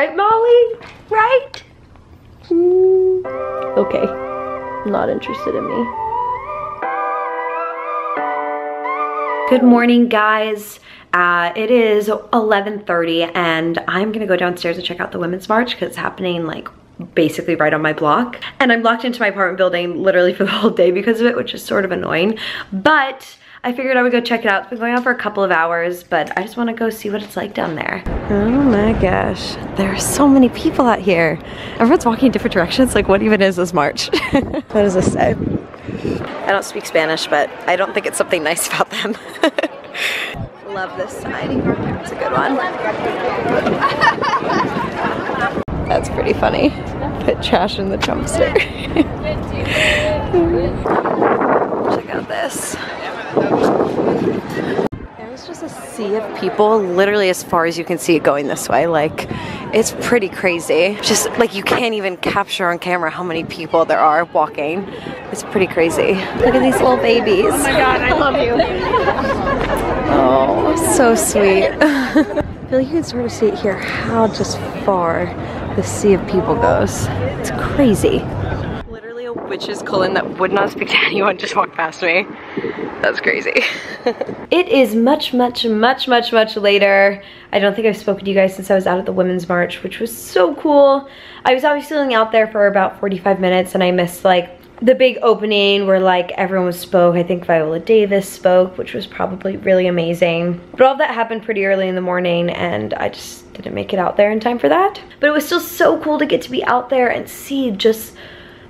Right, Molly? Right? Okay. Not interested in me. Good morning, guys. It is 11:30 and I'm gonna go downstairs and check out the Women's March because it's happening like basically right on my block. And I'm locked into my apartment building literally for the whole day because of it, which is sort of annoying. But I figured I would go check it out. It's been going on for a couple of hours, but I just want to go see what it's like down there. Oh my gosh, there are so many people out here. Everyone's walking in different directions. Like, what even is this march? What does this say? I don't speak Spanish, but I don't think it's something nice about them. Love this sign. It's a good one. That's pretty funny. Put trash in the dumpster. Check out this. There's just a sea of people literally as far as you can see it going this way. Like, it's pretty crazy. Just like you can't even capture on camera how many people there are walking. It's pretty crazy. Look at these little babies. Oh my god, I love you. Oh, so sweet. I feel like you can sort of see it here how just far the sea of people goes. It's crazy. Literally a witch's Cullen that would not speak to anyone just walked past me. That's crazy. It is much later. I don't think I've spoken to you guys since I was out at the Women's March, which was so cool. I was obviously only out there for about 45 minutes and I missed like the big opening where like everyone spoke. I think Viola Davis spoke, which was probably really amazing. But all of that happened pretty early in the morning and I just didn't make it out there in time for that. But it was still so cool to get to be out there and see just,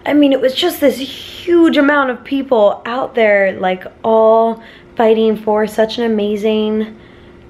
I mean, it was just this huge amount of people out there, like all fighting for such an amazing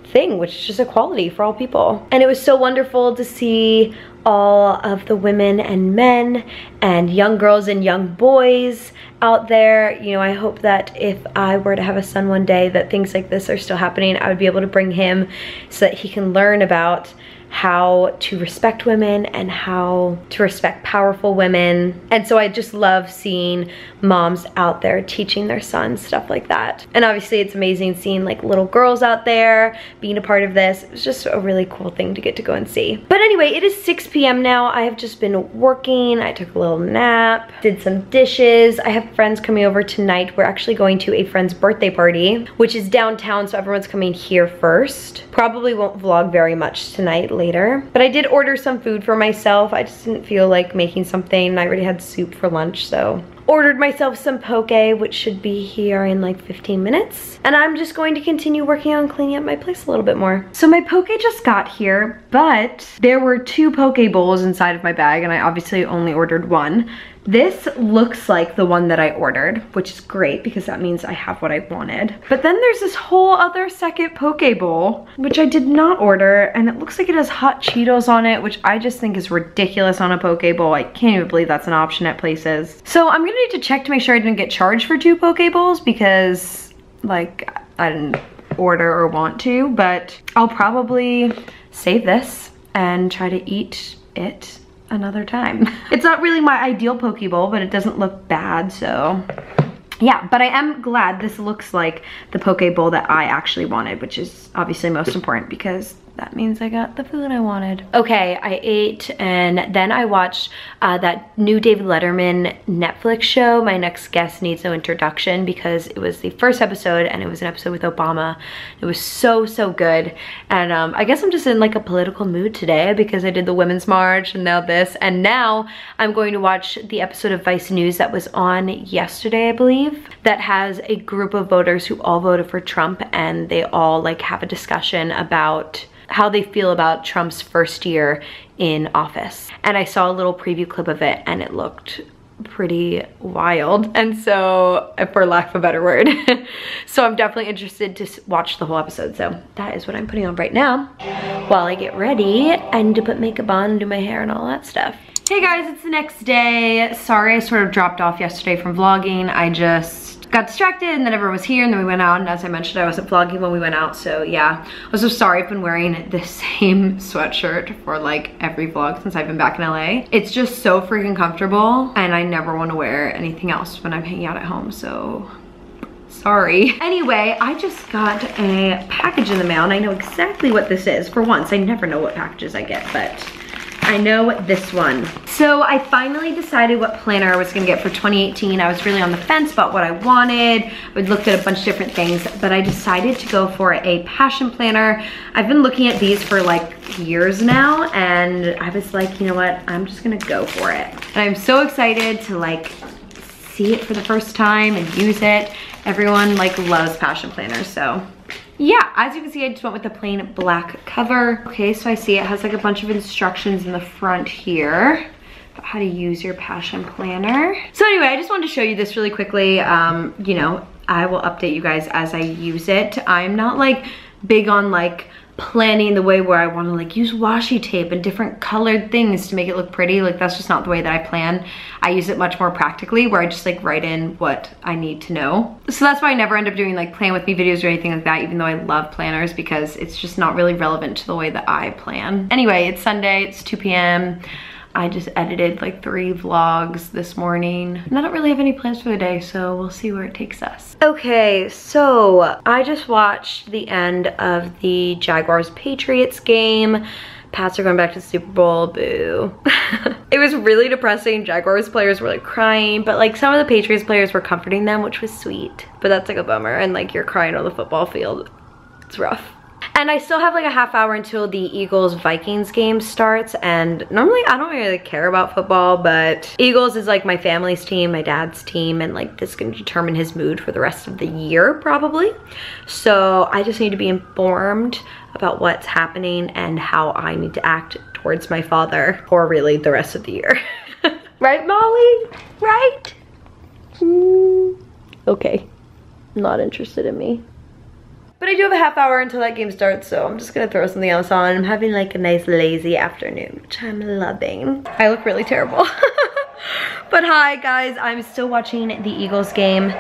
thing, which is just equality for all people. And it was so wonderful to see all of the women and men and young girls and young boys out there. You know, I hope that if I were to have a son one day that things like this are still happening, I would be able to bring him so that he can learn about how to respect women and how to respect powerful women. And so I just love seeing moms out there teaching their sons stuff like that. And obviously it's amazing seeing like little girls out there being a part of this. It was just a really cool thing to get to go and see. But anyway, it is 6 p.m. now. I have just been working. I took a little nap, did some dishes. I have friends coming over tonight. We're actually going to a friend's birthday party, which is downtown, so everyone's coming here first. Probably won't vlog very much tonight, later. But I did order some food for myself. I just didn't feel like making something. I already had soup for lunch, so ordered myself some poke, which should be here in like 15 minutes. And I'm just going to continue working on cleaning up my place a little bit more. So my poke just got here, but there were 2 poke bowls inside of my bag and I obviously only ordered one. This looks like the one that I ordered, which is great because that means I have what I wanted. But then there's this whole other second poke bowl, which I did not order, and it looks like it has hot Cheetos on it, which I just think is ridiculous on a poke bowl. I can't even believe that's an option at places. So I'm gonna need to check to make sure I didn't get charged for 2 poke bowls because like I didn't order or want to, but I'll probably save this and try to eat it another time. It's not really my ideal poke bowl, but it doesn't look bad, so yeah. But I am glad this looks like the poke bowl that I actually wanted, which is obviously most important because that means I got the food I wanted. Okay, I ate and then I watched that new David Letterman Netflix show, My Next Guest Needs No Introduction, because it was the first episode and it was an episode with Obama. It was so good. And I guess I'm just in like a political mood today because I did the Women's March and now this. And now I'm going to watch the episode of Vice News that was on yesterday, I believe, that has a group of voters who all voted for Trump and they all like have a discussion about how they feel about Trump's first year in office. And I saw a little preview clip of it and it looked pretty wild. And so, for lack of a better word. So I'm definitely interested to watch the whole episode. So that is what I'm putting on right now while I get ready and to put makeup on and do my hair and all that stuff. Hey guys, it's the next day. Sorry I sort of dropped off yesterday from vlogging. I just got distracted and then everyone was here and then we went out, and as I mentioned, I wasn't vlogging when we went out, so yeah. I was so sorry. I've been wearing the same sweatshirt for like every vlog since I've been back in LA. It's just so freaking comfortable and I never want to wear anything else when I'm hanging out at home, so sorry. Anyway, I just got a package in the mail and I know exactly what this is. For once, I never know what packages I get, but I know this one. So I finally decided what planner I was gonna get for 2018. I was really on the fence about what I wanted. I looked at a bunch of different things, but I decided to go for a passion planner. I've been looking at these for like years now, and I was like, you know what? I'm just gonna go for it. And I'm so excited to like see it for the first time and use it. Everyone like loves passion planners, so yeah, as you can see, I just went with the plain black cover. Okay, so I see it has like a bunch of instructions in the front here about how to use your passion planner. So anyway, I just wanted to show you this really quickly. You know, I will update you guys as I use it. I'm not like big on like planning the way where I want to like use washi tape and different colored things to make it look pretty. Like that's just not the way that I plan. I use it much more practically, where I just like write in what I need to know. So that's why I never end up doing like plan with me videos or anything like that, even though I love planners, because it's just not really relevant to the way that I plan. Anyway, it's Sunday, it's 2 p.m. I just edited like 3 vlogs this morning, and I don't really have any plans for the day, so we'll see where it takes us. Okay, so I just watched the end of the Jaguars-Patriots game. Pats are going back to the Super Bowl, boo. It was really depressing. Jaguars players were like crying, but like some of the Patriots players were comforting them, which was sweet. But that's like a bummer, and like you're crying on the football field. It's rough. And I still have like a half hour until the Eagles-Vikings game starts, and normally I don't really care about football, but Eagles is like my family's team, my dad's team, and like this can determine his mood for the rest of the year probably. So I just need to be informed about what's happening and how I need to act towards my father for really the rest of the year. Right, Molly? Right? Okay, not interested in me. But I do have a half hour until that game starts, so I'm just gonna throw something else on. I'm having like a nice lazy afternoon, which I'm loving. I look really terrible. But hi guys, I'm still watching the Eagles game.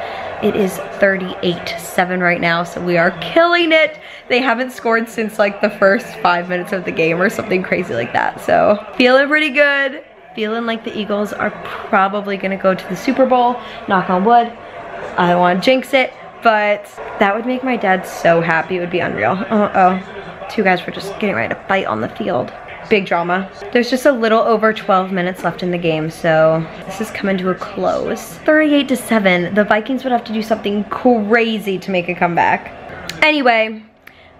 It is 38-7 right now, so we are killing it. They haven't scored since like the first 5 minutes of the game or something crazy like that. So feeling pretty good. Feeling like the Eagles are probably gonna go to the Super Bowl, knock on wood. I don't wanna jinx it, but that would make my dad so happy. It would be unreal. Uh-oh, 2 guys were just getting ready to fight on the field. Big drama. There's just a little over 12 minutes left in the game, so this is coming to a close. 38-7, the Vikings would have to do something crazy to make a comeback. Anyway,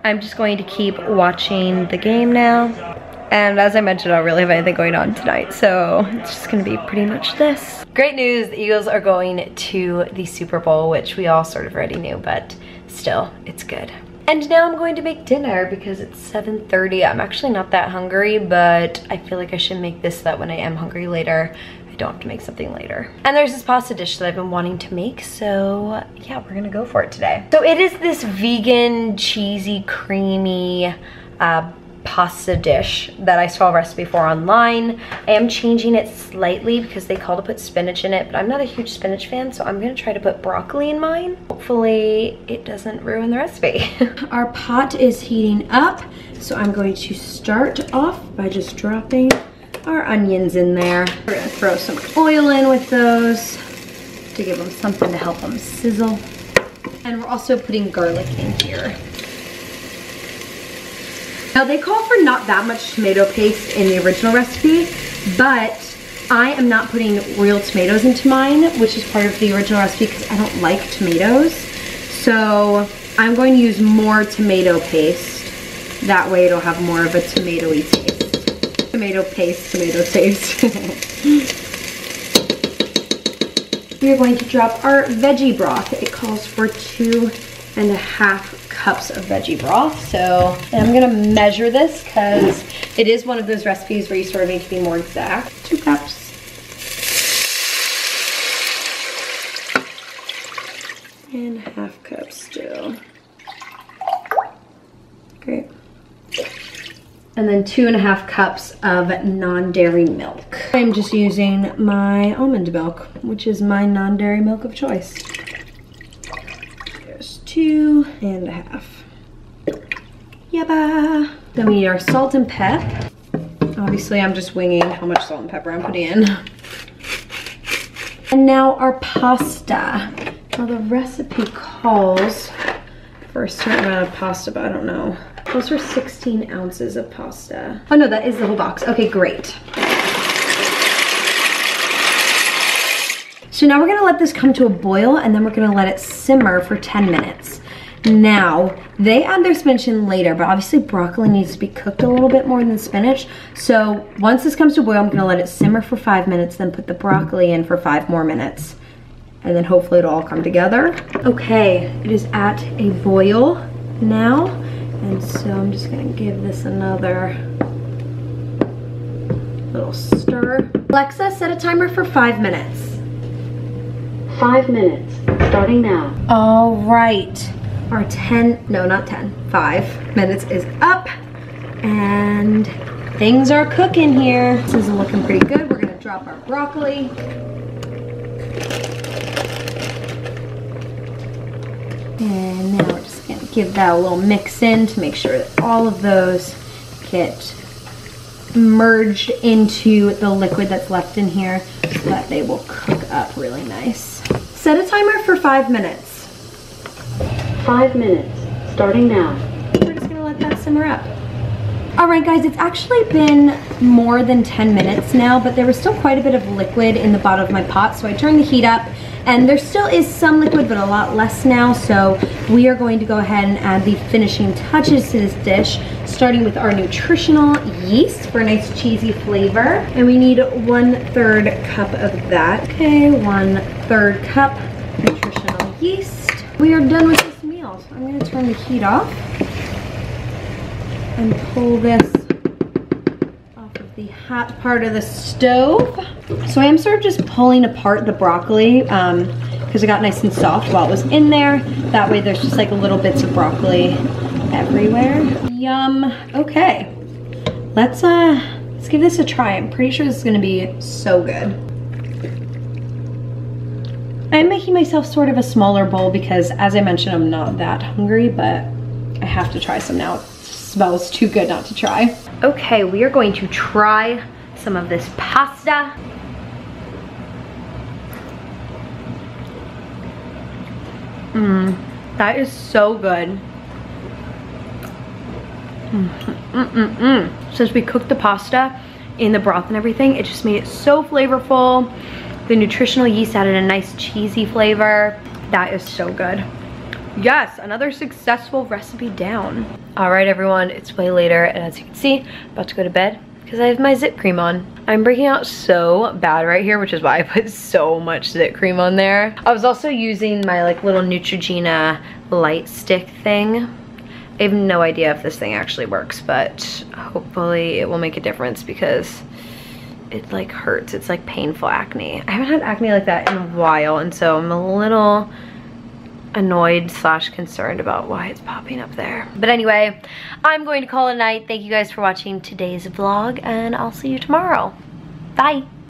I'm just going to keep watching the game now. And as I mentioned, I don't really have anything going on tonight, so it's just gonna be pretty much this. Great news, the Eagles are going to the Super Bowl, which we all sort of already knew, but still, it's good. And now I'm going to make dinner because it's 7:30. I'm actually not that hungry, but I feel like I should make this so that when I am hungry later, I don't have to make something later. And there's this pasta dish that I've been wanting to make, so yeah, we're gonna go for it today. So it is this vegan, cheesy, creamy, pasta dish that I saw a recipe for online. I am changing it slightly because they call to put spinach in it, but I'm not a huge spinach fan, so I'm gonna try to put broccoli in mine. Hopefully it doesn't ruin the recipe. Our pot is heating up, so I'm going to start off by just dropping our onions in there. We're gonna throw some oil in with those to give them something to help them sizzle. And we're also putting garlic in here. Now they call for not that much tomato paste in the original recipe, but I am not putting real tomatoes into mine, which is part of the original recipe because I don't like tomatoes. So I'm going to use more tomato paste. That way it'll have more of a tomatoey taste. Tomato paste, tomato taste. We are going to drop our veggie broth. It calls for 2.5 cups of veggie broth. So, and I'm gonna measure this because it is one of those recipes where you sort of need to be more exact. 2 cups. And 1/2 cup still. Great. And then 2.5 cups of non-dairy milk. I'm just using my almond milk, which is my non-dairy milk of choice. 2.5. Yabba. Then we need our salt and pep. Obviously, I'm just winging how much salt and pepper I'm putting in. And now our pasta. Now the recipe calls for a certain amount of pasta, but I don't know Those are 16 ounces of pasta. Oh no, that is the whole box. Okay, great. So now we're gonna let this come to a boil and then we're gonna let it simmer for 10 minutes. Now, they add their spinach in later, but obviously broccoli needs to be cooked a little bit more than spinach. So once this comes to boil, I'm gonna let it simmer for 5 minutes, then put the broccoli in for 5 more minutes. And then hopefully it'll all come together. Okay, it is at a boil now. And so I'm just gonna give this another little stir. Alexa, set a timer for 5 minutes. 5 minutes, starting now. All right. Our 5 minutes is up and things are cooking here. This is looking pretty good. We're gonna drop our broccoli. And now we're just gonna give that a little mix in to make sure that all of those get merged into the liquid that's left in here so that they will cook up really nice. Set a timer for 5 minutes. 5 minutes, starting now. We're just gonna let that simmer up. All right guys, it's actually been more than 10 minutes now, but there was still quite a bit of liquid in the bottom of my pot, so I turned the heat up, and there still is some liquid, but a lot less now, so we are going to go ahead and add the finishing touches to this dish, starting with our nutritional yeast for a nice cheesy flavor. And we need 1/3 cup of that. Okay, 1/3 cup nutritional yeast. We are done with this meal, so I'm gonna turn the heat off and pull this off of the hot part of the stove. So I am sort of just pulling apart the broccoli because it got nice and soft while it was in there. That way there's just like little bits of broccoli everywhere. Yum. Okay, let's give this a try. I'm pretty sure this is gonna be so good. I'm making myself sort of a smaller bowl because, as I mentioned, I'm not that hungry, but I have to try some now. It smells too good not to try. Okay, we are going to try some of this pasta. That is so good. Since we cooked the pasta in the broth and everything, it just made it so flavorful. The nutritional yeast added a nice cheesy flavor. That is so good. Yes, another successful recipe down. All right, everyone, it's way later, and as you can see, I'm about to go to bed because I have my zit cream on. I'm breaking out so bad right here, which is why I put so much zit cream on there. I was also using my like little Neutrogena light stick thing. I have no idea if this thing actually works, but hopefully it will make a difference because it like hurts. It's like painful acne. I haven't had acne like that in a while, and so I'm a little annoyed / concerned about why it's popping up there. But anyway, I'm going to call it a night. Thank you guys for watching today's vlog, and I'll see you tomorrow. Bye.